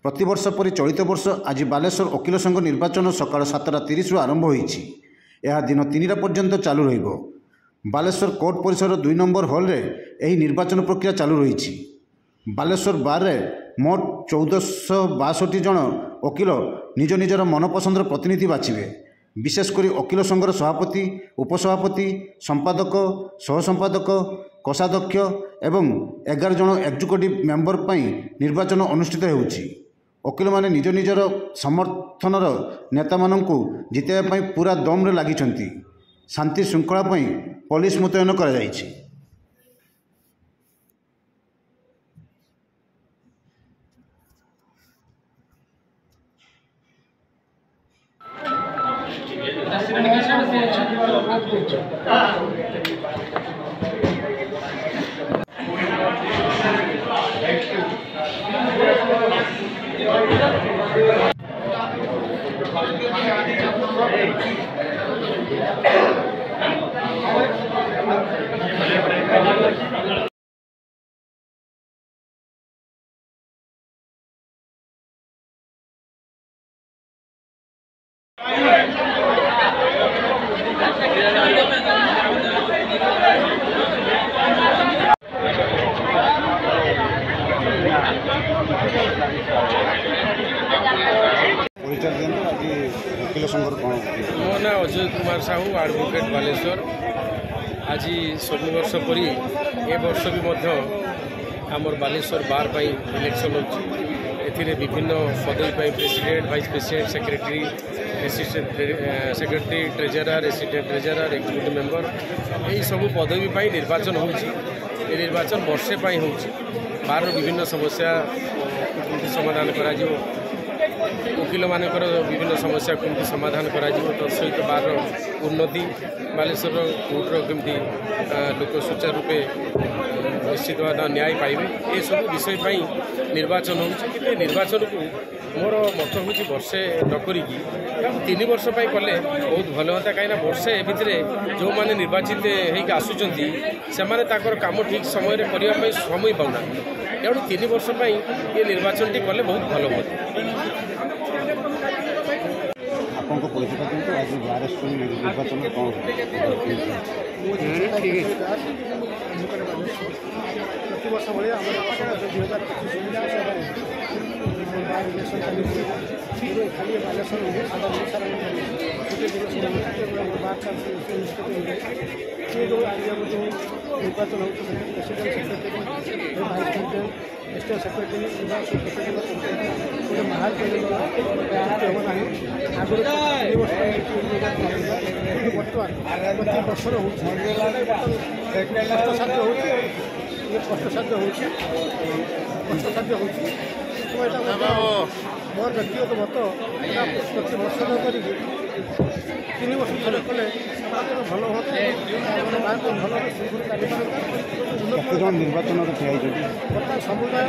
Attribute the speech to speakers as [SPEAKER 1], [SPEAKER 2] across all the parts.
[SPEAKER 1] प्रतिवर्ष परि चलित वर्ष आज बालेश्वर वकिल संघ निर्वाचन सकाळ 7:30 आरंभ होईछि। यह दिन 3टा पर्यंत चालू रहिबो। बालेश्वर कोर्ट परिसर 2 नंबर हॉल रे एही निर्वाचन प्रक्रिया चालू रहिछि। बालेश्वर बार रे मोट 1462 जन वकिल निज निजर मनपसंदर प्रतिनिधि बाछिबे। विशेषकर वकिल संघर सभापति, उपसभापति, संपादक, सहसंपादक, कोषाध्यक्ष एवं 11 जन एक्जिक्यूटिव मेंबर पई निर्वाचन अनुष्ठित होउछि। वकिल माने निज निजर समर्थनर नेता माननकु जिताइबा पई पूरा दम रे लागिछंती। शांति श्रृंखला पई पुलिस मुतयन करा जायछि।
[SPEAKER 2] मो ना अजय कुमार साहू, एडवोकेट बालेश्वर। आज सब वर्ष परी ए वर्ष भी आमर बालेश्वर बार पाई इलेक्शन होती। विभिन्न पदवी president, vice president, secretary, assistant secretary, treasurer, assistant treasurer, executive member यही सब पदवी निर्वाचन होची। निर्वाचन वर्षे होची। बार विभिन्न समस्या समाधान करा जिवो, वकिल मानकर विभिन्न समस्या केमती समाधान करा जिवो, सहित बार उन्नति बालेश्वर कोर्टर केमती लोक सुचारू रूपे निश्चित भाव न्याय पाइबे ये सब विषय पर निर्वाचन हो। निर्वाचन को मोर मत हूँ वर्षे नकरी 3 वर्ष कले बहुत भल हाँ। कहीं वर्षे भितर जो मैंने निर्वाचित होकर आसुँच से काम ठीक समय करने समय पाऊना। तेणु 3 वर्ष ये निर्वाचन टी कले बहुत भल हाँ।
[SPEAKER 3] प्रतिवर्ष भाया 2025 खाली बालेश्वर सारा ओडार जो आज जो निर्वाचन हो president, secretary, vice president, state secretary, गोटे महाल हम ना आगुरी 3 वर्ष बर्तमान प्रति वर्षर हो कष्टसाध्य हो मोर व्यक्तिगत मत प्रति वर्ष कर 3 वर्ष थरे कले भल हाँ। भल
[SPEAKER 1] निर्वाचन
[SPEAKER 3] बर्तमान समुदाय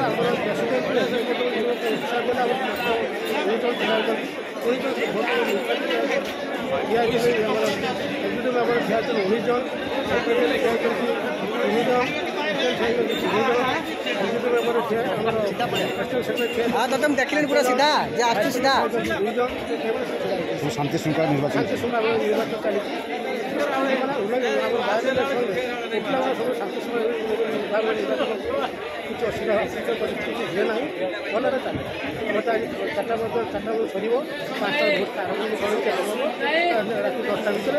[SPEAKER 3] आम
[SPEAKER 4] तुम देख पूरा सीधा सीधा
[SPEAKER 1] शांति श्रृंखला निर्वाचन
[SPEAKER 3] चली किसी असुविधा हुए ना भलरे चले। 4टा सर 5टा भोट आरम्भ राति 10टा भितर।